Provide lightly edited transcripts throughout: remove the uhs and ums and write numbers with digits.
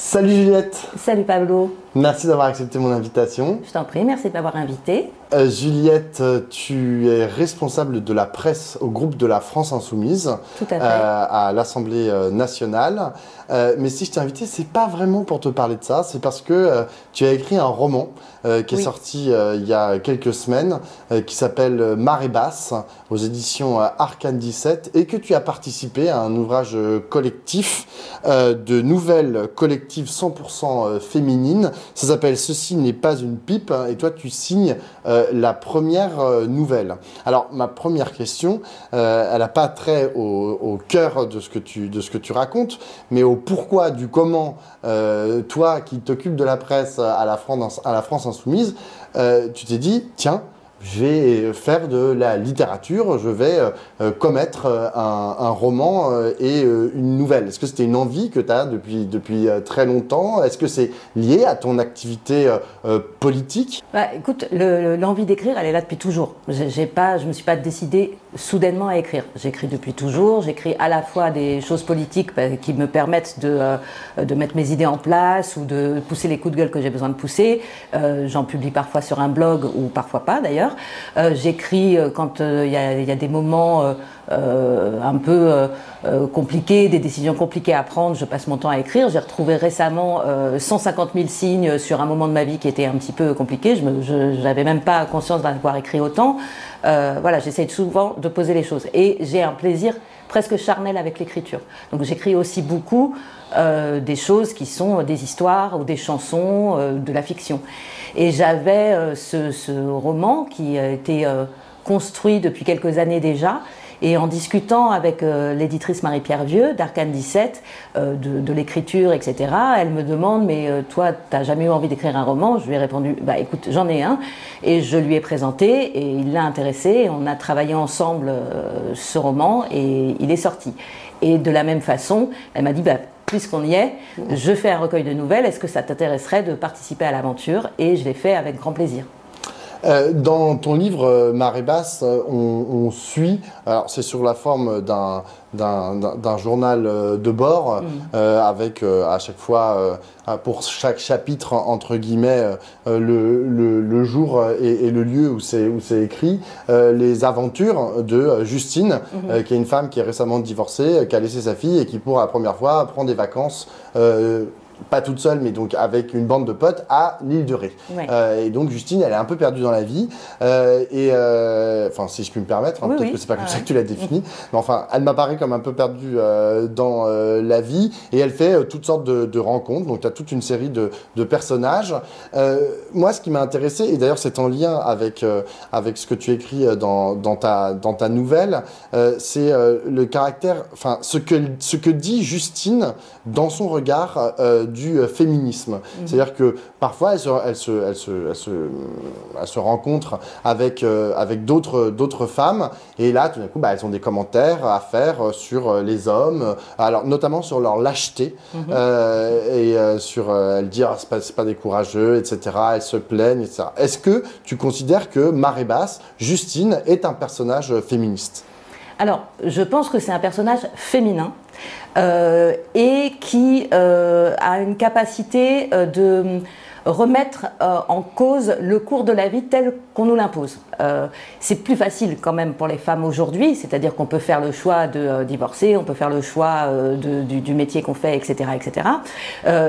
Salut Juliette. Salut Pablo. Merci d'avoir accepté mon invitation. Je t'en prie, merci de m'avoir invité. Juliette, tu es responsable de la presse au groupe de la France Insoumise. Tout à fait. À l'Assemblée nationale. Mais si je t'ai invité, c'est pas vraiment pour te parler de ça, c'est parce que tu as écrit un roman qui est sorti il y a quelques semaines, qui s'appelle Marée basse, aux éditions Arcane 17, et que tu as participé à un ouvrage collectif de nouvelles collectives 100% féminines. Ça s'appelle Ceci n'est pas une pipe, et toi tu signes la première nouvelle. Alors ma première question, elle n'a pas trait au cœur de ce que tu racontes, mais au pourquoi, du comment, toi qui t'occupes de la presse à la France Insoumise, tu t'es dit, tiens, je vais faire de la littérature, je vais commettre un roman et une nouvelle. Est-ce que c'était une envie que tu as depuis très longtemps? Est-ce que c'est lié à ton activité politique? Écoute, l'envie d'écrire, elle est là depuis toujours. Je me suis pas décidée soudainement à écrire. J'écris depuis toujours. J'écris à la fois des choses politiques qui me permettent de mettre mes idées en place ou de pousser les coups de gueule que j'ai besoin de pousser. J'en publie parfois sur un blog ou parfois pas d'ailleurs. J'écris quand il y a des moments un peu compliqués, des décisions compliquées à prendre, je passe mon temps à écrire. J'ai retrouvé récemment 150 000 signes sur un moment de ma vie qui était un petit peu compliqué. Je n'avais même pas conscience d'avoir écrit autant. Voilà, j'essaye souvent de poser les choses. Et j'ai un plaisir presque charnel avec l'écriture. Donc j'écris aussi beaucoup des choses qui sont des histoires ou des chansons, de la fiction. Et j'avais ce roman qui a été construit depuis quelques années déjà. Et en discutant avec l'éditrice Marie-Pierre Vieux d'Arcane 17, de l'écriture, etc., elle me demande « Mais toi, t'as jamais eu envie d'écrire un roman ?» Je lui ai répondu « Bah écoute, j'en ai un. » Et je lui ai présenté et il l'a intéressé. On a travaillé ensemble ce roman et il est sorti. Et de la même façon, elle m'a dit bah, « Puisqu'on y est, je fais un recueil de nouvelles. Est-ce que ça t'intéresserait de participer à l'aventure ?» Et je l'ai fait avec grand plaisir. Dans ton livre Marée basse, on suit, alors c'est sur la forme d'un journal de bord, avec à chaque fois, pour chaque chapitre, entre guillemets, le jour et le lieu où c'est écrit, les aventures de Justine, qui est une femme qui est récemment divorcée, qui a laissé sa fille et qui pour la première fois prend des vacances pas toute seule, mais donc avec une bande de potes à l'île de Ré. Ouais. Et donc Justine, elle est un peu perdue dans la vie. Enfin, si je puis me permettre, hein, peut-être que c'est pas comme ça que tu l'as défini, mais enfin, elle m'apparaît comme un peu perdue dans la vie, et elle fait toutes sortes de rencontres. Donc, tu as toute une série de personnages. Moi, ce qui m'a intéressé, et d'ailleurs, c'est en lien avec ce que tu écris dans ta nouvelle, c'est le caractère, enfin, ce que dit Justine dans son regard du féminisme. C'est-à-dire que parfois elle se rencontre avec d'autres femmes, et là tout d'un coup elles ont des commentaires à faire sur les hommes, alors notamment sur leur lâcheté, elle dit c'est pas des courageux, etc. Elles se plaignent, etc. Est-ce que tu considères que Marée basse, Justine, est un personnage féministe? Alors, je pense que c'est un personnage féminin et qui a une capacité de remettre en cause le cours de la vie tel qu'on nous l'impose. C'est plus facile quand même pour les femmes aujourd'hui, c'est-à-dire qu'on peut faire le choix de divorcer, on peut faire le choix du métier qu'on fait, etc. etc.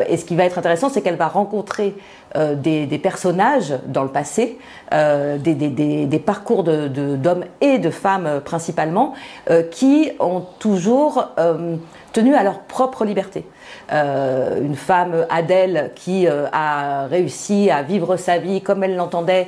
Et ce qui va être intéressant, c'est qu'elle va rencontrer des personnages dans le passé, des parcours d'hommes et de femmes principalement, qui ont toujours tenu à leur propre liberté. Une femme, Adèle, qui a réussi à vivre sa vie comme elle l'entendait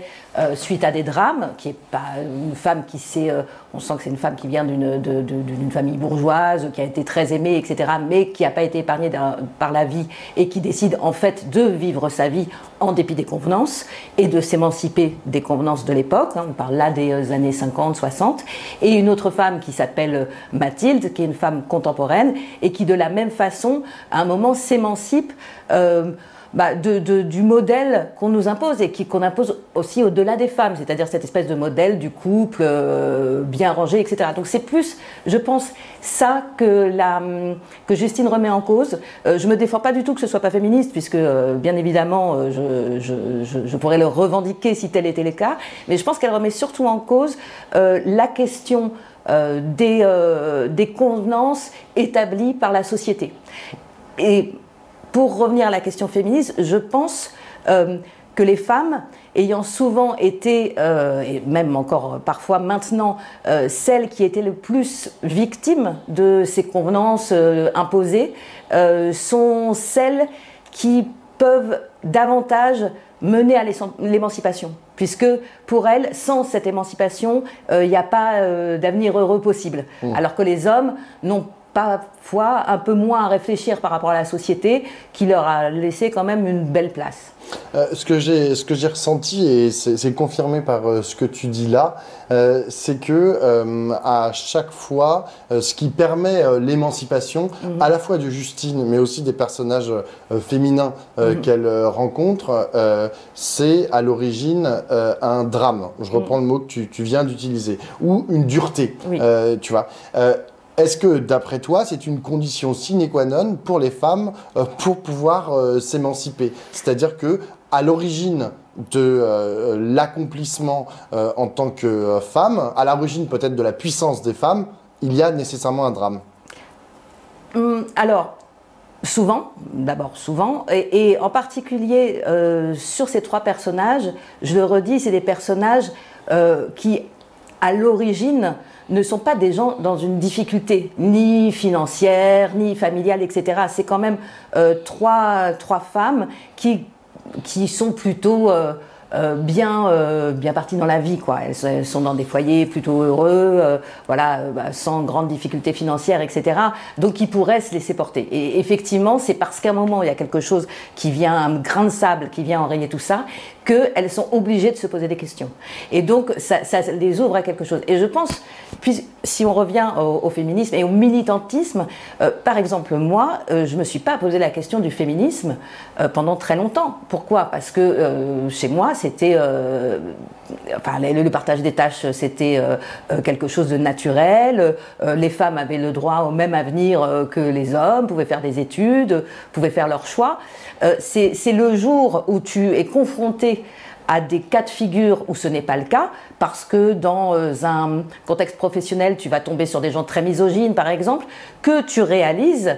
suite à des drames, qui n'est pas une femme qui s'est... on sent que c'est une femme qui vient d'une famille bourgeoise, qui a été très aimée, etc., mais qui n'a pas été épargnée par la vie et qui décide en fait de vivre sa vie en dépit des convenances et de s'émanciper des convenances de l'époque. On parle là des années 50, 60. Et une autre femme qui s'appelle Mathilde, qui est une femme contemporaine et qui de la même façon, à un moment, s'émancipe du modèle qu'on nous impose et qu'on impose aussi au-delà des femmes, c'est-à-dire cette espèce de modèle du couple bien rangé, etc. Donc c'est plus, je pense, ça que Justine remet en cause. Je me défends pas du tout que ce soit pas féministe, puisque bien évidemment je pourrais le revendiquer si tel était le cas, mais je pense qu'elle remet surtout en cause la question des convenances établies par la société. Et pour revenir à la question féministe, je pense que les femmes, ayant souvent été, et même encore parfois maintenant, celles qui étaient le plus victimes de ces convenances imposées, sont celles qui peuvent davantage mener à l'émancipation. Puisque pour elles, sans cette émancipation, il n'y a pas d'avenir heureux possible. Alors que les hommes n'ont parfois un peu moins à réfléchir par rapport à la société qui leur a laissé quand même une belle place. Ce que j'ai ressenti, et c'est confirmé par ce que tu dis là, c'est que à chaque fois, ce qui permet l'émancipation, à la fois de Justine, mais aussi des personnages féminins qu'elle rencontre, c'est à l'origine un drame. Je reprends le mot que tu viens d'utiliser, ou une dureté, tu vois. Est-ce que, d'après toi, c'est une condition sine qua non pour les femmes pour pouvoir s'émanciper? C'est-à-dire que, à l'origine de l'accomplissement en tant que femme, à l'origine peut-être de la puissance des femmes, il y a nécessairement un drame. Alors, souvent, d'abord souvent, et en particulier sur ces trois personnages, je le redis, c'est des personnages qui, à l'origine, ne sont pas des gens dans une difficulté, ni financière, ni familiale, etc. C'est quand même trois femmes qui sont plutôt bien parties dans la vie, quoi. Elles sont dans des foyers plutôt heureux, sans grande difficulté financière, etc. Donc ils pourraient se laisser porter. Et effectivement, c'est parce qu'à un moment, il y a quelque chose qui vient, un grain de sable qui vient enrayer tout ça, qu'elles sont obligées de se poser des questions. Et donc, ça les ouvre à quelque chose. Et je pense, puis, si on revient au féminisme et au militantisme, par exemple, moi, je ne me suis pas posé la question du féminisme pendant très longtemps. Pourquoi? Parce que chez moi, c'était... le partage des tâches, c'était quelque chose de naturel. Les femmes avaient le droit au même avenir que les hommes, pouvaient faire des études, pouvaient faire leur choix. C'est le jour où tu es confronté à des cas de figure où ce n'est pas le cas, parce que dans un contexte professionnel, tu vas tomber sur des gens très misogynes, par exemple, que tu réalises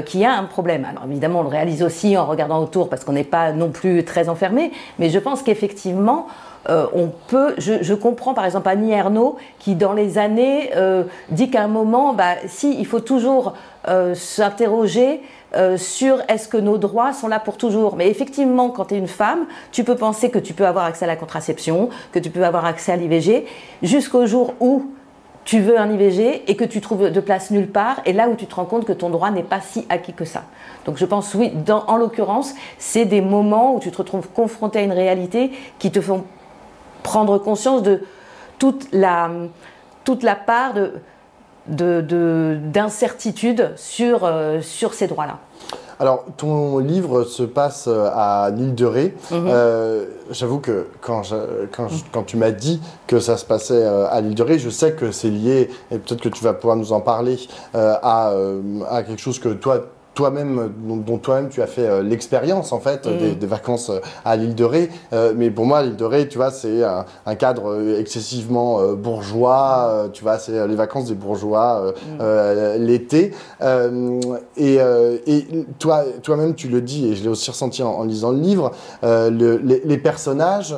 qu'il y a un problème. Alors évidemment, on le réalise aussi en regardant autour, parce qu'on n'est pas non plus très enfermé, mais je pense qu'effectivement, on peut... Je comprends par exemple Annie Ernaux, qui dans les années dit qu'à un moment, si, il faut toujours s'interroger sur est-ce que nos droits sont là pour toujours. Mais effectivement, quand tu es une femme, tu peux penser que tu peux avoir accès à la contraception, que tu peux avoir accès à l'IVG, jusqu'au jour où tu veux un IVG et que tu trouves de place nulle part, et là où tu te rends compte que ton droit n'est pas si acquis que ça. Donc je pense, oui, en l'occurrence, c'est des moments où tu te retrouves confronté à une réalité qui te font prendre conscience de toute la part d'incertitude sur ces droits-là. Alors, ton livre se passe à l'île de Ré. J'avoue que quand tu m'as dit que ça se passait à l'île de Ré, je sais que c'est lié, et peut-être que tu vas pouvoir nous en parler, à quelque chose que toi-même, dont toi-même tu as fait l'expérience en fait des vacances à l'île de Ré. Mais pour moi, l'île de Ré, tu vois, c'est un cadre excessivement bourgeois. Tu vois, c'est les vacances des bourgeois l'été. Et toi-même, tu le dis, et je l'ai aussi ressenti en lisant le livre, les personnages.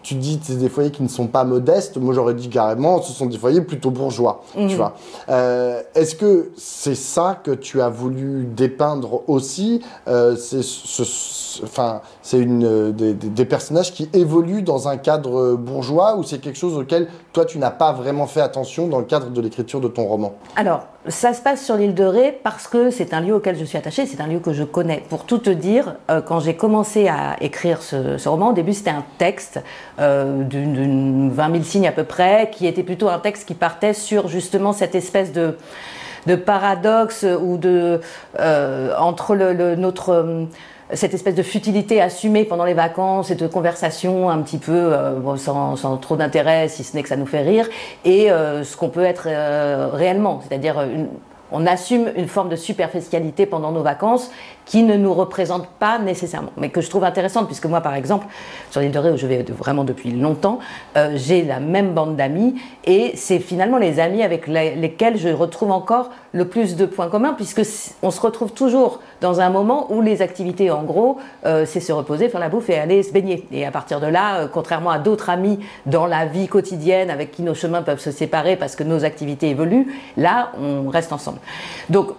Tu dis que c'est des foyers qui ne sont pas modestes. Moi, j'aurais dit carrément, ce sont des foyers plutôt bourgeois. Tu vois. Est-ce que c'est ça que tu as voulu dépeindre aussi? C'est des personnages qui évoluent dans un cadre bourgeois, ou c'est quelque chose auquel toi, tu n'as pas vraiment fait attention dans le cadre de l'écriture de ton roman? Alors, ça se passe sur l'île de Ré parce que c'est un lieu auquel je suis attachée, c'est un lieu que je connais. Pour tout te dire, quand j'ai commencé à écrire ce roman, au début c'était un texte d'une 20 000 signes à peu près, qui était plutôt un texte qui partait sur justement cette espèce de paradoxe ou entre cette espèce de futilité assumée pendant les vacances et de conversations un petit peu bon, sans trop d'intérêt, si ce n'est que ça nous fait rire, et ce qu'on peut être réellement, c'est-à-dire on assume une forme de superficialité pendant nos vacances qui ne nous représente pas nécessairement, mais que je trouve intéressante, puisque moi, par exemple, sur l'île de Ré, où je vais vraiment depuis longtemps, j'ai la même bande d'amis, et c'est finalement les amis avec lesquels je retrouve encore le plus de points communs, puisque on se retrouve toujours dans un moment où les activités, en gros, c'est se reposer, faire la bouffe et aller se baigner. Et à partir de là, contrairement à d'autres amis dans la vie quotidienne avec qui nos chemins peuvent se séparer parce que nos activités évoluent, là, on reste ensemble. Donc,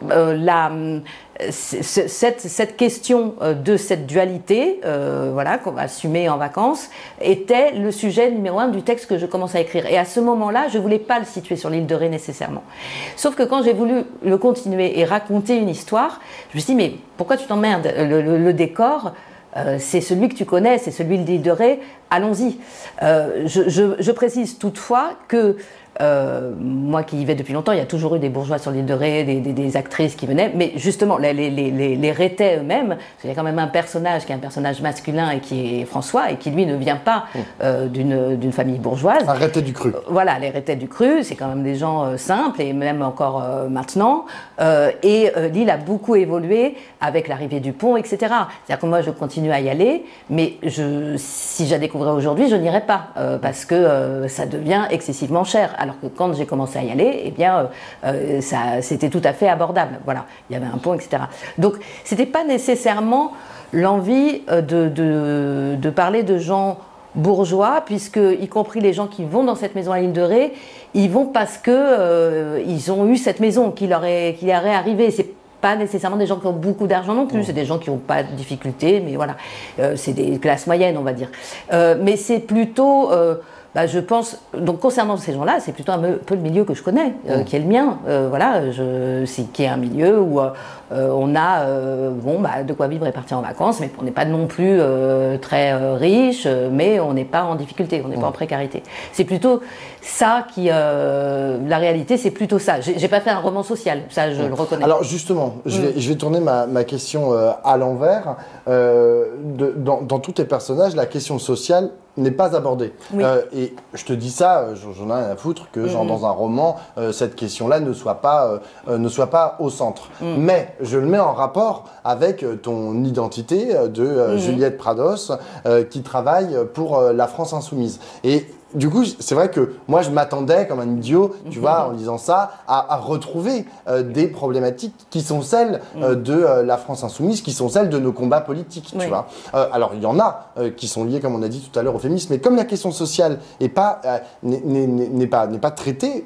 cette question de cette dualité, voilà, qu'on va assumer en vacances, était le sujet numéro 1 du texte que je commence à écrire. Et à ce moment-là, je ne voulais pas le situer sur l'île de Ré nécessairement. Sauf que quand j'ai voulu le continuer et raconter une histoire, je me suis dit, mais pourquoi tu t'emmerdes? Le décor, c'est celui que tu connais, c'est celui de l'île de Ré, allons-y. Je précise toutefois que moi qui y vais depuis longtemps, il y a toujours eu des bourgeois sur l'île de Ré, des actrices qui venaient, mais justement les Rétais eux-mêmes, parce qu'il y a quand même un personnage qui est un personnage masculin et qui est François et qui lui ne vient pas d'une famille bourgeoise. Un Rétais du cru. Voilà, les Rétais du cru, c'est quand même des gens simples et même encore maintenant. Et l'île a beaucoup évolué avec l'arrivée du pont, etc. C'est-à-dire que moi je continue à y aller, mais si je la découvrais aujourd'hui, je n'irais pas parce que ça devient excessivement cher. Alors que quand j'ai commencé à y aller, eh bien, c'était tout à fait abordable. Voilà, il y avait un pont, etc. Donc, c'était pas nécessairement l'envie de parler de gens bourgeois, puisque, y compris les gens qui vont dans cette maison à l'île de Ré, ils vont parce que ils ont eu cette maison qui leur est arrivée. C'est pas nécessairement des gens qui ont beaucoup d'argent non plus, c'est des gens qui n'ont pas de difficultés, mais voilà, c'est des classes moyennes, on va dire. Mais c'est plutôt... je pense, donc concernant ces gens-là, c'est plutôt un peu le milieu que je connais, qui est le mien. Voilà, qui est un milieu où on a de quoi vivre et partir en vacances, mais on n'est pas non plus très riche, mais on n'est pas en difficulté, on n'est pas en précarité. C'est plutôt ça qui... la réalité, c'est plutôt ça. J'ai pas fait un roman social, ça je le reconnais. Alors justement, je vais tourner ma question à l'envers. Dans tous tes personnages, la question sociale n'est pas abordée. Oui. Et je te dis ça, j'en ai rien à foutre que genre, dans un roman, cette question-là ne soit pas au centre. Mais je le mets en rapport avec ton identité de Juliette Prados qui travaille pour la France Insoumise. Et du coup, c'est vrai que moi, je m'attendais comme un idiot, tu vois, en lisant ça, à retrouver des problématiques qui sont celles de la France Insoumise, qui sont celles de nos combats politiques, tu vois. Alors, il y en a qui sont liés, comme on a dit tout à l'heure, au féminisme, mais comme la question sociale n'est pas traitée,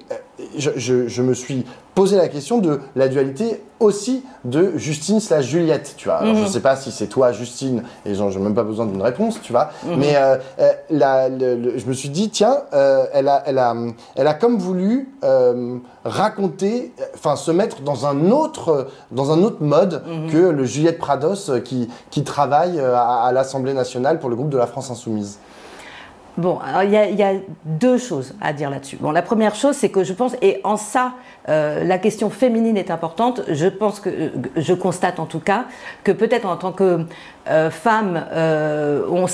je me suis posé la question de la dualité aussi de Justine / Juliette, tu vois. Alors, je ne sais pas si c'est toi, Justine, et genre, je n'ai même pas besoin d'une réponse, tu vois. Mais je me suis dit, tiens, elle a comme voulu raconter, enfin, se mettre dans un autre mode que le Juliette Prados qui travaille à l'Assemblée nationale pour le groupe de la France Insoumise. Bon, alors il y a deux choses à dire là-dessus. Bon, la première chose, c'est que je pense, et en ça, la question féminine est importante. Je pense que, je constate en tout cas, que peut-être en tant que femme, on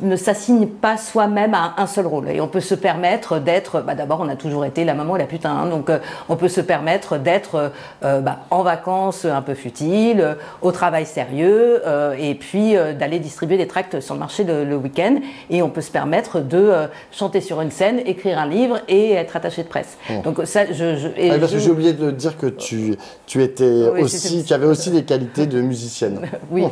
ne s'assigne pas soi-même à un seul rôle. Et on peut se permettre d'être, d'abord, on a toujours été la maman et la putain, hein, donc on peut se permettre d'être en vacances un peu futile, au travail sérieux, et puis d'aller distribuer des tracts sur le marché le week-end. Et on peut se permettre de chanter sur une scène, écrire un livre et être attaché de presse. Donc ça, parce que j'ai oublié de dire que tu étais aussi, tu avais aussi des qualités de musicienne. Oui,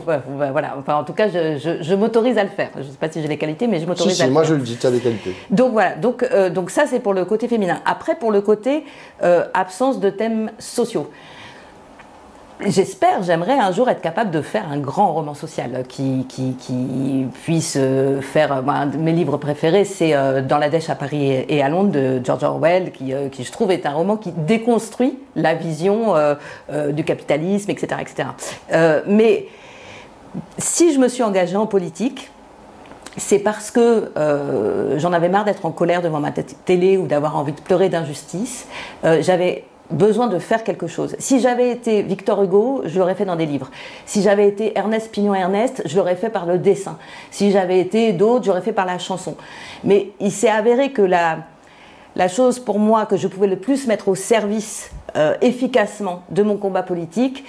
voilà. Enfin, en tout cas, je m'autorise à le faire. Je ne sais pas si j'ai les qualités, mais je m'autorise à le faire. Moi je le dis, tu as des qualités. Donc voilà. Donc ça, c'est pour le côté féminin. Après, pour le côté absence de thèmes sociaux. J'aimerais un jour être capable de faire un grand roman social qui puisse faire... un de mes livres préférés, c'est Dans la dèche à Paris et à Londres de George Orwell, qui je trouve est un roman qui déconstruit la vision du capitalisme, etc. etc. Mais si je me suis engagée en politique, c'est parce que j'en avais marre d'être en colère devant ma télé ou d'avoir envie de pleurer d'injustice. J'avais besoin de faire quelque chose. Si j'avais été Victor Hugo, je l'aurais fait dans des livres. Si j'avais été Ernest Pignon-Ernest, je l'aurais fait par le dessin. Si j'avais été d'autres, j'aurais fait par la chanson. Mais il s'est avéré que la chose pour moi que je pouvais le plus mettre au service efficacement de mon combat politique,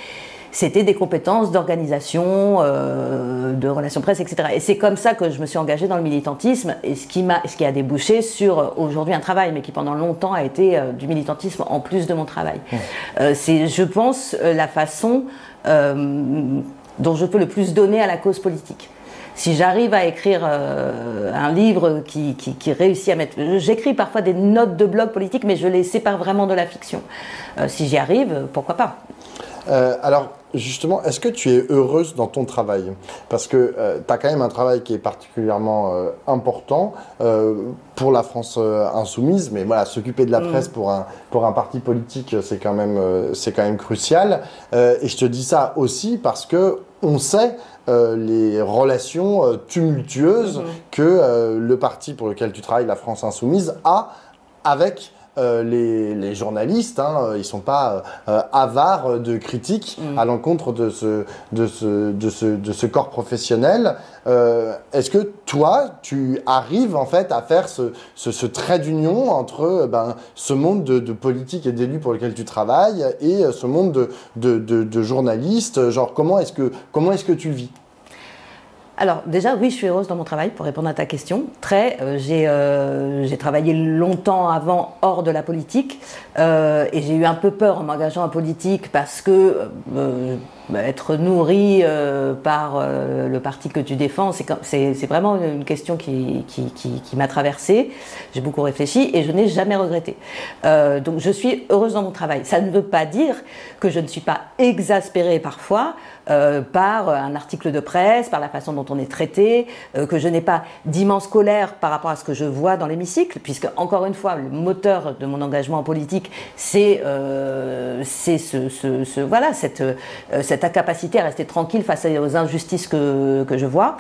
c'était des compétences d'organisation, de relations presse, etc. Et c'est comme ça que je me suis engagée dans le militantisme, et ce qui a débouché sur aujourd'hui un travail, mais qui pendant longtemps a été du militantisme en plus de mon travail. C'est, je pense, la façon dont je peux le plus donner à la cause politique. Si j'arrive à écrire un livre qui réussit à mettre... J'écris parfois des notes de blog politique, mais je les sépare vraiment de la fiction. Si j'y arrive, pourquoi pas. Alors, justement, est-ce que tu es heureuse dans ton travail? Parce que tu as quand même un travail qui est particulièrement important pour la France insoumise, mais voilà, s'occuper de la presse pour un parti politique, c'est quand même crucial. Et je te dis ça aussi parce que on sait les relations tumultueuses que le parti pour lequel tu travailles, la France insoumise, a avec les journalistes. Ils ne sont pas avares de critiques à l'encontre de ce corps professionnel. Est-ce que toi, tu arrives en fait à faire ce trait d'union entre ce monde de politique et d'élus pour lequel tu travailles et ce monde de journalistes? Genre, comment est-ce que tu le vis? Alors déjà, oui, je suis heureuse dans mon travail, pour répondre à ta question. J'ai travaillé longtemps avant hors de la politique et j'ai eu un peu peur en m'engageant en politique parce que être nourri par le parti que tu défends, c'est vraiment une question qui m'a traversée. J'ai beaucoup réfléchi et je n'ai jamais regretté. Donc je suis heureuse dans mon travail. Ça ne veut pas dire que je ne suis pas exaspérée parfois par un article de presse, par la façon dont on est traité, que je n'ai pas d'immense colère par rapport à ce que je vois dans l'hémicycle, puisque, encore une fois, le moteur de mon engagement politique, c'est cette incapacité à rester tranquille face aux injustices que je vois,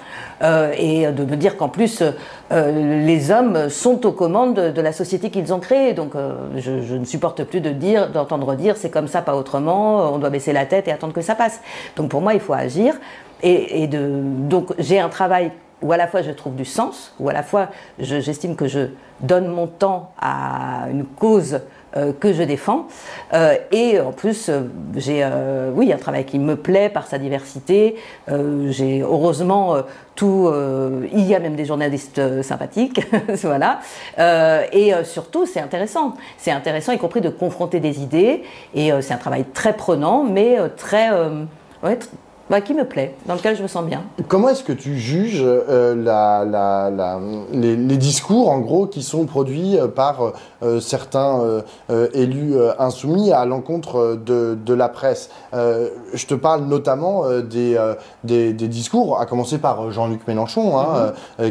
et de me dire qu'en plus, les hommes sont aux commandes de la société qu'ils ont créée. Donc, je ne supporte plus d'entendre dire c'est comme ça, pas autrement, on doit baisser la tête et attendre que ça passe. Donc, pour moi, il faut agir. Donc j'ai un travail où à la fois je trouve du sens, où à la fois j'estime que je donne mon temps à une cause que je défends, et en plus j'ai un travail qui me plaît par sa diversité. J'ai heureusement il y a même des journalistes sympathiques, voilà, et surtout c'est intéressant, y compris de confronter des idées, et c'est un travail très prenant, mais qui me plaît, dans lequel je me sens bien. Comment est-ce que tu juges les discours, en gros, qui sont produits par certains élus insoumis à l'encontre de la presse? Je te parle notamment des discours, à commencer par Jean-Luc Mélenchon,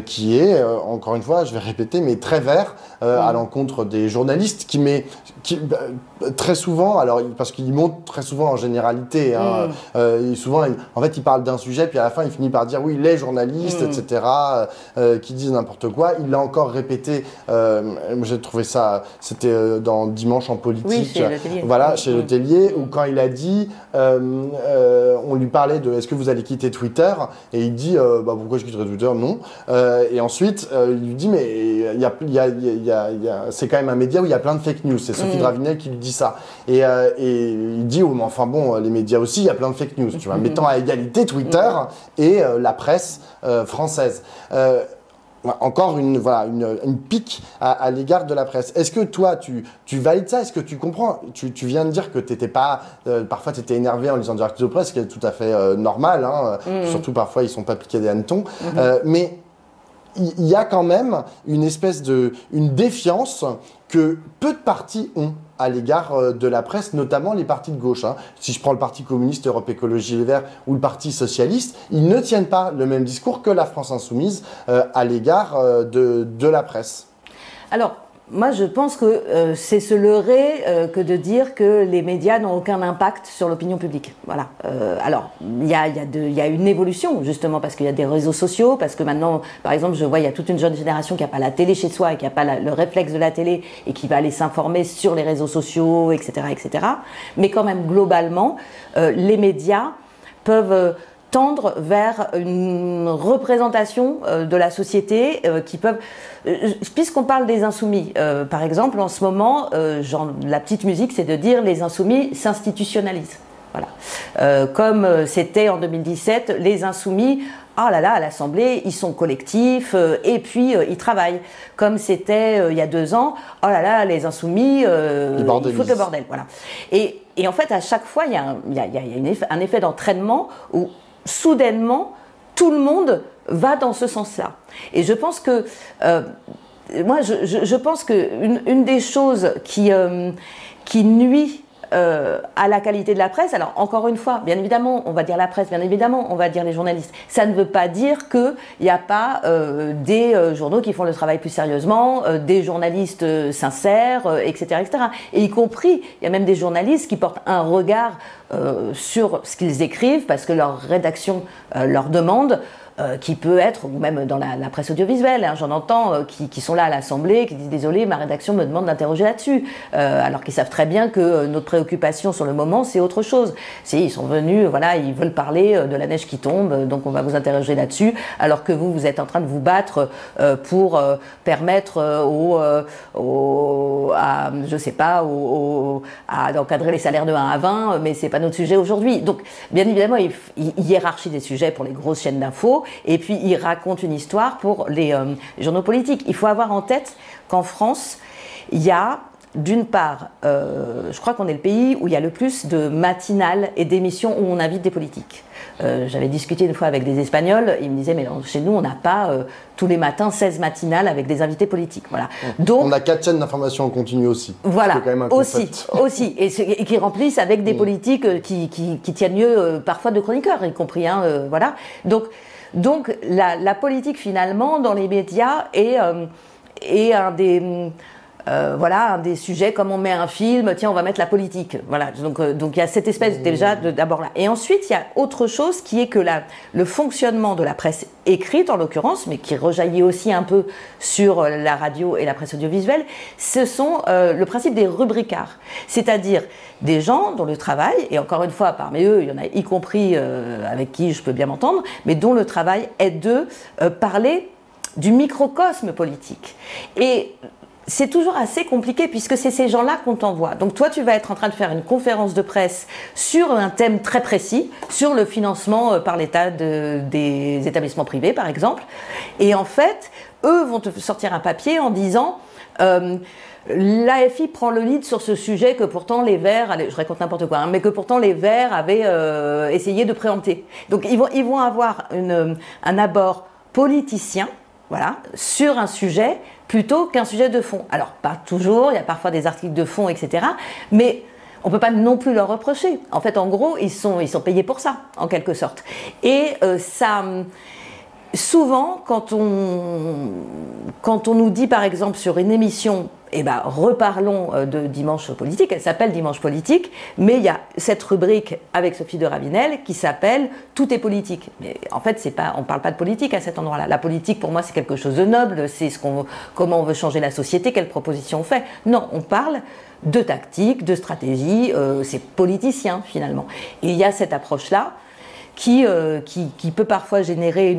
qui est, encore une fois, je vais répéter, mais très vert à l'encontre des journalistes, qui très souvent, alors parce qu'il monte très souvent en généralité, souvent, en fait, il parle d'un sujet, puis à la fin, il finit par dire oui, les journalistes, etc., qui disent n'importe quoi. Il l'a encore répété. J'ai trouvé ça, c'était dans Dimanche en politique. Oui, chez Letellier. Voilà, chez Letellier, où quand il a dit, on lui parlait de est-ce que vous allez quitter Twitter, et il dit pourquoi je quitterai Twitter? Non. Et ensuite, il lui dit mais c'est quand même un média où il y a plein de fake news. C'est Sophie Dravinel qui lui dit ça. Et il dit mais enfin bon, les médias aussi, il y a plein de fake news. Tu vois, mettant à égalité Twitter et la presse française. Encore une pique à l'égard de la presse. Est-ce que toi, tu valides ça? Est-ce que tu comprends? Tu viens de dire que t'étais pas... parfois, tu étais énervé en lisant des articles de presse, ce qui est tout à fait normal. Surtout, parfois, ils sont pas piqués des hannetons. Mais il y a quand même une espèce une défiance que peu de partis ont à l'égard de la presse, notamment les partis de gauche. Si je prends le Parti communiste, Europe Écologie Les Verts ou le Parti socialiste, ils ne tiennent pas le même discours que la France insoumise à l'égard de la presse. Alors, moi, je pense que c'est se leurrer que de dire que les médias n'ont aucun impact sur l'opinion publique. Voilà. Alors, il y a une évolution, justement, parce qu'il y a des réseaux sociaux, parce que maintenant, par exemple, je vois, il y a toute une jeune génération qui n'a pas la télé chez soi et qui n'a pas le réflexe de la télé et qui va aller s'informer sur les réseaux sociaux, etc., etc. Mais quand même, globalement, les médias peuvent tendre vers une représentation de la société qui peuvent... puisqu'on parle des insoumis, par exemple, en ce moment, la petite musique, c'est de dire les insoumis s'institutionnalisent. Voilà. Comme c'était en 2017, les insoumis, oh là là, à l'Assemblée, ils sont collectifs et puis ils travaillent. Comme c'était il y a 2 ans, oh là là, les insoumis, ils foutent le bordel. Voilà. Et en fait, à chaque fois, il y a un effet d'entraînement où soudainement, tout le monde va dans ce sens-là. Et je pense que, moi, je pense qu'une des choses qui nuit à la qualité de la presse, alors encore une fois, bien évidemment, on va dire la presse, bien évidemment, on va dire les journalistes. Ça ne veut pas dire qu'il n'y a pas des journaux qui font le travail plus sérieusement, des journalistes sincères, etc., etc. Et y compris, il y a même des journalistes qui portent un regard sur ce qu'ils écrivent parce que leur rédaction leur demande. Qui peut être, ou même dans la presse audiovisuelle, hein, j'en entends qui sont là à l'Assemblée, qui disent désolé, ma rédaction me demande d'interroger là-dessus, alors qu'ils savent très bien que notre préoccupation sur le moment c'est autre chose. Ils sont venus, voilà, ils veulent parler de la neige qui tombe, donc on va vous interroger là-dessus, alors que vous êtes en train de vous battre pour permettre d'encadrer les salaires de 1 à 20, mais c'est pas notre sujet aujourd'hui. Donc, bien évidemment, il hiérarchie des sujets pour les grosses chaînes d'infos. Et puis, il raconte une histoire pour les journaux politiques. Il faut avoir en tête qu'en France, il y a, d'une part, je crois qu'on est le pays où il y a le plus de matinales et d'émissions où on invite des politiques. J'avais discuté une fois avec des Espagnols, ils me disaient, mais chez nous, on n'a pas tous les matins 16 matinales avec des invités politiques. Voilà. Donc, on a 4 chaînes d'information en continu aussi. Voilà, quand même un aussi, et qui remplissent avec des politiques qui tiennent mieux parfois de chroniqueurs, y compris, voilà. Donc la politique finalement dans les médias est un des sujets, comme on met un film, tiens on va mettre la politique, voilà, donc il y a cette espèce déjà d'abord là, et ensuite il y a autre chose qui est que le fonctionnement de la presse écrite en l'occurrence, mais qui rejaillit aussi un peu sur la radio et la presse audiovisuelle, ce sont le principe des rubricards, c'est-à-dire des gens dont le travail, et encore une fois parmi eux il y en a y compris avec qui je peux bien m'entendre, mais dont le travail est de parler du microcosme politique. Et c'est toujours assez compliqué puisque c'est ces gens-là qu'on t'envoie. Donc toi, tu vas être en train de faire une conférence de presse sur un thème très précis, sur le financement par l'État des établissements privés, par exemple. Et en fait, eux vont te sortir un papier en disant l'AFI prend le lead sur ce sujet que pourtant les Verts, allez, je raconte n'importe quoi, mais que pourtant les Verts avaient essayé de préempter. Donc ils vont avoir un abord politicien, voilà, sur un sujet plutôt qu'un sujet de fond. Alors, pas toujours, il y a parfois des articles de fond, etc. Mais on ne peut pas non plus leur reprocher. En fait, en gros, ils sont payés pour ça, en quelque sorte. Et souvent, quand on nous dit, par exemple, sur une émission, reparlons de Dimanche Politique, elle s'appelle Dimanche Politique, mais il y a cette rubrique avec Sophie de Ravenel qui s'appelle Tout est politique. Mais en fait, on ne parle pas de politique à cet endroit-là. La politique, pour moi, c'est quelque chose de noble, c'est comment on veut changer la société, quelles propositions on fait. Non, on parle de tactique, de stratégie, c'est politicien, finalement. Et il y a cette approche-là qui peut parfois générer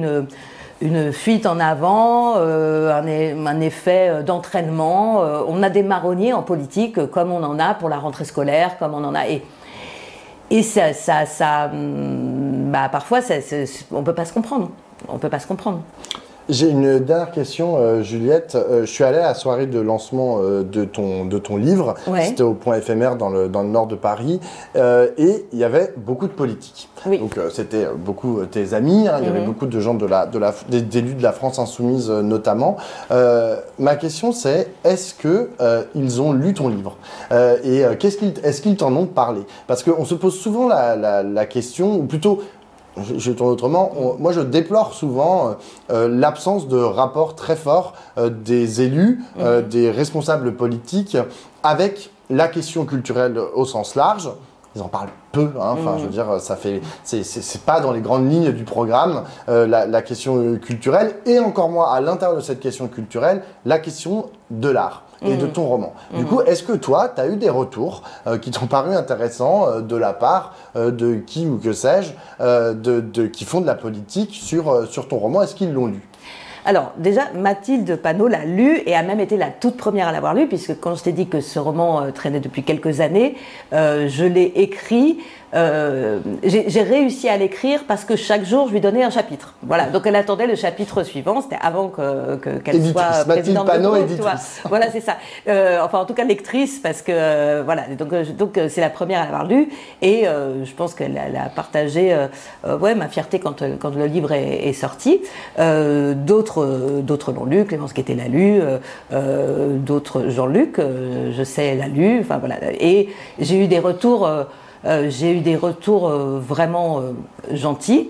une fuite en avant, un effet d'entraînement. On a des marronniers en politique, comme on en a pour la rentrée scolaire, comme on en a. Et parfois, on ne peut pas se comprendre. On peut pas se comprendre. J'ai une dernière question, Juliette. Je suis allé à la soirée de lancement de ton livre. Ouais. C'était au Point éphémère dans le nord de Paris. Et il y avait beaucoup de politiques. Oui. Donc c'était beaucoup tes amis. Il y avait beaucoup de gens d'élus de la France insoumise notamment. Ma question c'est, est-ce qu'ils ont lu ton livre est-ce qu'ils t'en ont parlé? Parce qu'on se pose souvent la question, ou plutôt... je tourne autrement, moi je déplore souvent l'absence de rapport très fort des élus, des responsables politiques avec la question culturelle au sens large. Ils en parlent peu, hein. Enfin, je veux dire, c'est pas dans les grandes lignes du programme la question culturelle, et encore moins à l'intérieur de cette question culturelle, la question de l'art et de ton roman. Du coup, est-ce que toi, tu as eu des retours qui t'ont paru intéressants de la part de qui ou que sais-je, qui font de la politique sur ton roman? Est-ce qu'ils l'ont lu? Alors, déjà, Mathilde Panot l'a lu et a même été la toute première à l'avoir lu, puisque quand je t'ai dit que ce roman traînait depuis quelques années, je l'ai écrit. J'ai réussi à l'écrire parce que chaque jour, je lui donnais un chapitre. Voilà, donc elle attendait le chapitre suivant, c'était avant qu'elle soit présidente de Panot, groupe, tu vois. Voilà, c'est ça. Enfin, en tout cas, lectrice, parce que, voilà, donc c'est la première à l'avoir lu, et je pense qu'elle a partagé ma fierté quand le livre est sorti. D'autres l'ont lu, Clémence Guettet l'a lu, d'autres, Jean-Luc, je sais, l'a lu, enfin voilà. Et j'ai eu des retours vraiment gentils,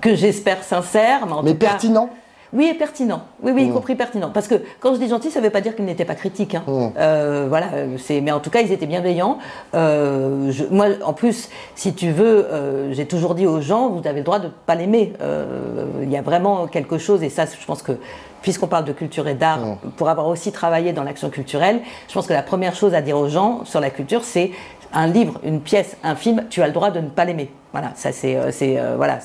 que j'espère sincères, mais en tout cas, pertinents. Oui, et pertinent. Oui, y compris pertinent. Parce que quand je dis gentil, ça ne veut pas dire qu'ils n'étaient pas critiques. Hein. Voilà, mais en tout cas, ils étaient bienveillants. Moi, en plus, si tu veux, j'ai toujours dit aux gens, vous avez le droit de ne pas l'aimer. Il y a vraiment quelque chose, et ça, je pense que, puisqu'on parle de culture et d'art, pour avoir aussi travaillé dans l'action culturelle, je pense que la première chose à dire aux gens sur la culture, c'est un livre, une pièce, un film, tu as le droit de ne pas l'aimer. Voilà, ça c'est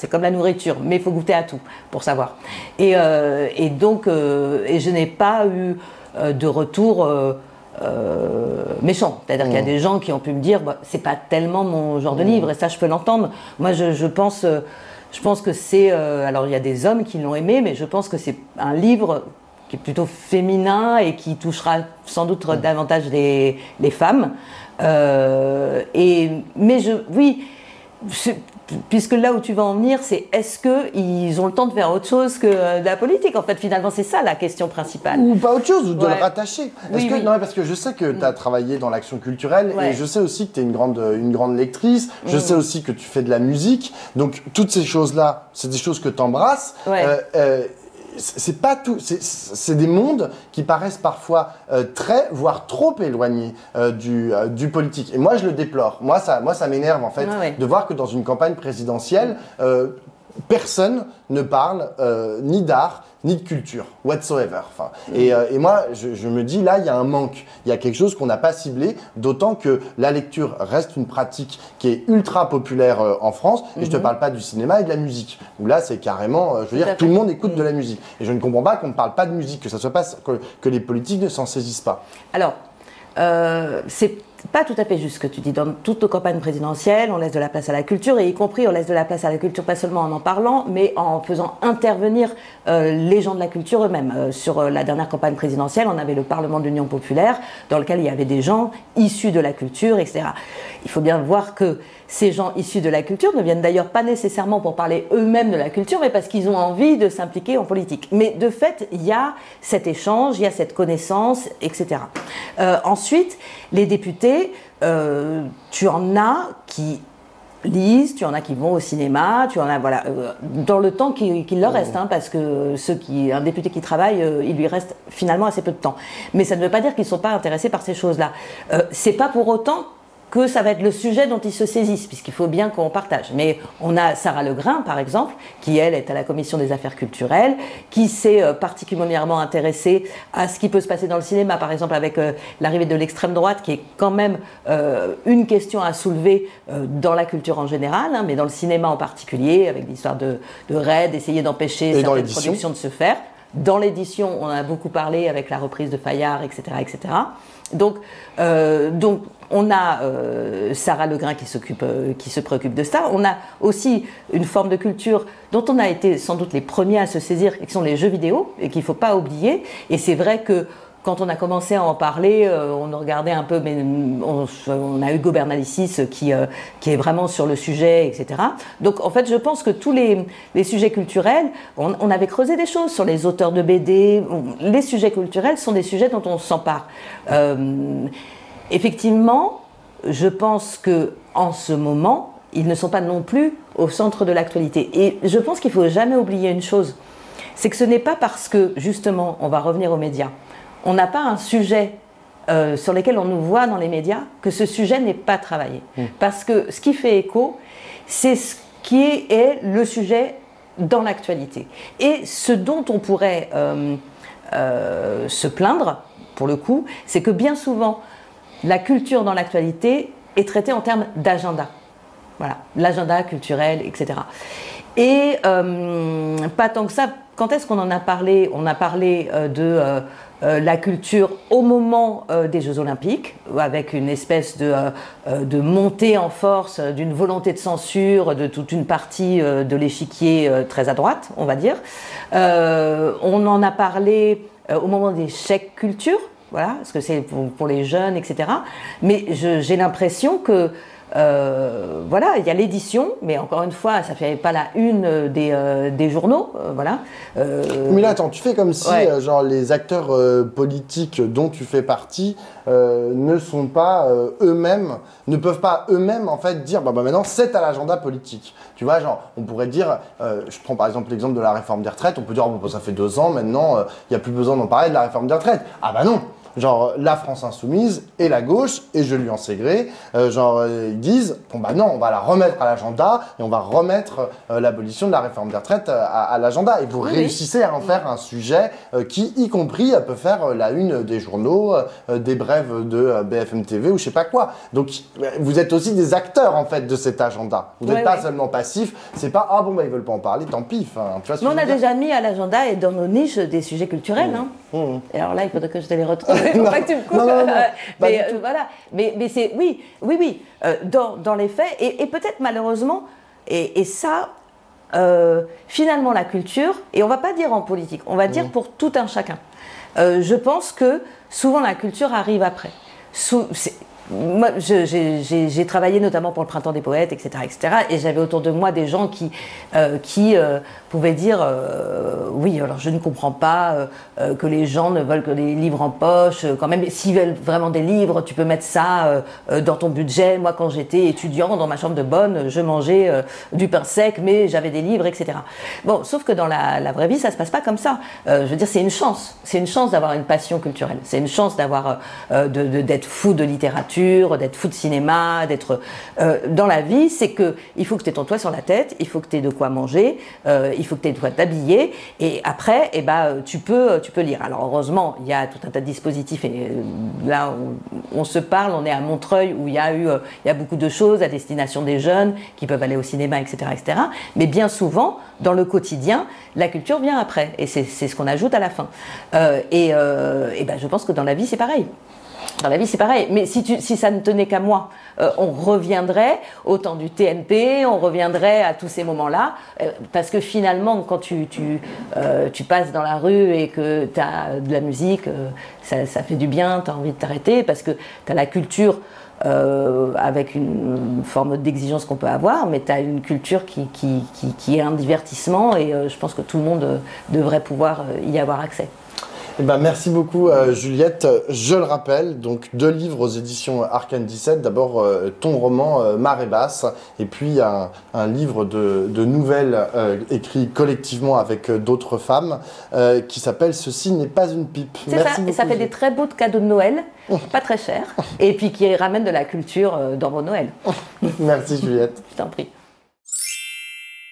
comme la nourriture, mais il faut goûter à tout pour savoir. Et donc, je n'ai pas eu de retour méchant. C'est-à-dire qu'il y a des gens qui ont pu me dire, c'est pas tellement mon genre de livre, et ça je peux l'entendre. Moi, je pense que c'est, alors il y a des hommes qui l'ont aimé, mais je pense que c'est un livre qui est plutôt féminin et qui touchera sans doute davantage les femmes. Puisque là où tu vas en venir, c'est est-ce qu'ils ont le temps de faire autre chose que de la politique? En fait, finalement, c'est ça la question principale. Ou pas autre chose, ou de le rattacher. Non, parce que je sais que tu as travaillé dans l'action culturelle, et je sais aussi que tu es une grande lectrice, je sais aussi que tu fais de la musique, donc toutes ces choses-là, c'est des choses que tu embrasses. C'est pas tout, c'est des mondes qui paraissent parfois très, voire trop éloignés du politique. Et moi, je le déplore. Moi, ça m'énerve en fait de voir que dans une campagne présidentielle, personne ne parle ni d'art, ni de culture, whatsoever. Enfin, et moi, je me dis, là, il y a un manque. Il y a quelque chose qu'on n'a pas ciblé, d'autant que la lecture reste une pratique qui est ultra populaire en France. Et je ne te parle pas du cinéma et de la musique, où là, c'est carrément, je veux dire, tout le monde écoute de la musique. Et je ne comprends pas qu'on ne parle pas de musique, que ça soit pas que les politiques ne s'en saisissent pas. Alors, c'est pas tout à fait juste ce que tu dis. Dans toutes nos campagnes présidentielles, on laisse de la place à la culture, et y compris on laisse de la place à la culture pas seulement en parlant, mais en faisant intervenir les gens de la culture eux-mêmes. Sur la dernière campagne présidentielle, on avait le Parlement de l'Union populaire, dans lequel il y avait des gens issus de la culture, etc. Il faut bien voir que ces gens issus de la culture ne viennent d'ailleurs pas nécessairement pour parler eux-mêmes de la culture, mais parce qu'ils ont envie de s'impliquer en politique. Mais de fait, il y a cet échange, il y a cette connaissance, etc. Ensuite, les députés, tu en as qui lisent, tu en as qui vont au cinéma, tu en as, voilà, dans le temps qu'il leur reste, hein, parce que un député qui travaille, il lui reste finalement assez peu de temps. Mais ça ne veut pas dire qu'ils ne sont pas intéressés par ces choses-là. C'est pas pour autant que ça va être le sujet dont ils se saisissent, puisqu'il faut bien qu'on partage. Mais on a Sarah Legrain, par exemple, qui, elle, est à la Commission des affaires culturelles, qui s'est particulièrement intéressée à ce qui peut se passer dans le cinéma, par exemple, avec l'arrivée de l'extrême droite, qui est quand même une question à soulever dans la culture en général, hein, mais dans le cinéma en particulier, avec l'histoire de RAID, d'essayer d'empêcher certaines productions de se faire. Dans l'édition, on en a beaucoup parlé avec la reprise de Fayard, etc., etc. Donc, on a Sarah Legrain qui se préoccupe de ça. On a aussi une forme de culture dont on a été sans doute les premiers à se saisir, qui sont les jeux vidéo, et qu'il ne faut pas oublier. Et c'est vrai que quand on a commencé à en parler, on regardait un peu, mais on a Hugo Bernalicis qui est vraiment sur le sujet, etc. Donc en fait, je pense que tous les sujets culturels, on avait creusé des choses sur les auteurs de BD. Les sujets culturels sont des sujets dont on s'empare. Effectivement, je pense que en ce moment, ils ne sont pas non plus au centre de l'actualité. Et je pense qu'il ne faut jamais oublier une chose, c'est que ce n'est pas parce que, justement, on va revenir aux médias, on n'a pas un sujet sur lequel on nous voit dans les médias, que ce sujet n'est pas travaillé. Parce que ce qui fait écho, c'est ce qui est le sujet dans l'actualité. Et ce dont on pourrait se plaindre, pour le coup, c'est que bien souvent, la culture dans l'actualité est traitée en termes d'agenda. Voilà, l'agenda culturel, etc. Et pas tant que ça. Quand est-ce qu'on en a parlé? On a parlé de la culture au moment des Jeux Olympiques, avec une espèce de montée en force, d'une volonté de censure de toute une partie de l'échiquier très à droite, on va dire. On en a parlé au moment des chèques culture, voilà, parce que c'est pour les jeunes, etc. Mais j'ai l'impression que voilà, il y a l'édition, mais encore une fois, ça ne fait pas la une des journaux, voilà. Mais là, attends, tu fais comme si genre, les acteurs politiques dont tu fais partie ne sont pas eux-mêmes, ne peuvent pas eux-mêmes en fait dire bah maintenant c'est à l'agenda politique. Tu vois, genre, on pourrait dire, je prends par exemple l'exemple de la réforme des retraites, on peut dire oh, bon, ça fait 2 ans, maintenant, il n'y a plus besoin d'en parler de la réforme des retraites. Ah bah non! Genre, la France Insoumise et la gauche, et je lui en sais gré, ils disent, bon bah non, on va la remettre à l'agenda et on va remettre l'abolition de la réforme des retraites à l'agenda. Et vous réussissez à en faire un sujet qui, y compris, peut faire la une des journaux, des brèves de BFM TV ou je sais pas quoi. Donc, vous êtes aussi des acteurs, en fait, de cet agenda. Vous n'êtes pas seulement passifs, c'est pas, ah bon, bah ils veulent pas en parler, tant pis. Tu vois ce que mais on a déjà mis à l'agenda et dans nos niches des sujets culturels. Et alors là, il faudrait que je te les retrouve. Il faut pas que tu me coupes. Mais voilà. Mais c'est oui. Dans les faits et peut-être malheureusement et ça finalement la culture et on va pas dire en politique, on va dire pour tout un chacun. Je pense que souvent la culture arrive après. Moi, j'ai travaillé notamment pour le Printemps des Poètes, etc., et j'avais autour de moi des gens qui pouvaient dire oui, alors je ne comprends pas que les gens ne veulent que des livres en poche, quand même, s'ils veulent vraiment des livres, tu peux mettre ça dans ton budget. Moi, quand j'étais étudiant, dans ma chambre de bonne, je mangeais du pain sec, mais j'avais des livres, etc. Bon, sauf que dans la vraie vie, ça se passe pas comme ça. Je veux dire, c'est une chance d'avoir une passion culturelle, c'est une chance d'avoir d'être fou de littérature, d'être fou de cinéma, d'être dans la vie, c'est que il faut que tu aies ton toit sur la tête, il faut que tu aies de quoi manger, il faut que tu aies de quoi t'habiller, et après, tu peux lire. Alors heureusement, il y a tout un tas de dispositifs, et là on se parle, on est à Montreuil où il y a beaucoup de choses à destination des jeunes qui peuvent aller au cinéma, etc., etc. Mais bien souvent, dans le quotidien, la culture vient après, et c'est ce qu'on ajoute à la fin. Je pense que dans la vie, c'est pareil. Dans la vie, c'est pareil. Mais si ça ne tenait qu'à moi, on reviendrait au temps du TNP, on reviendrait à tous ces moments-là, parce que finalement, quand tu passes dans la rue et que tu as de la musique, ça fait du bien, tu as envie de t'arrêter, parce que tu as la culture avec une forme d'exigence qu'on peut avoir, mais tu as une culture qui est un divertissement, et je pense que tout le monde devrait pouvoir y avoir accès. Eh ben, merci beaucoup Juliette. Je le rappelle, donc 2 livres aux éditions Arcane 17. D'abord ton roman Marée basse, et puis un livre de nouvelles écrit collectivement avec d'autres femmes qui s'appelle Ceci n'est pas une pipe. C'est ça, et ça fait des très beaux cadeaux de Noël, pas très chers, et puis qui ramènent de la culture dans vos Noëls. Merci Juliette. Je t'en prie.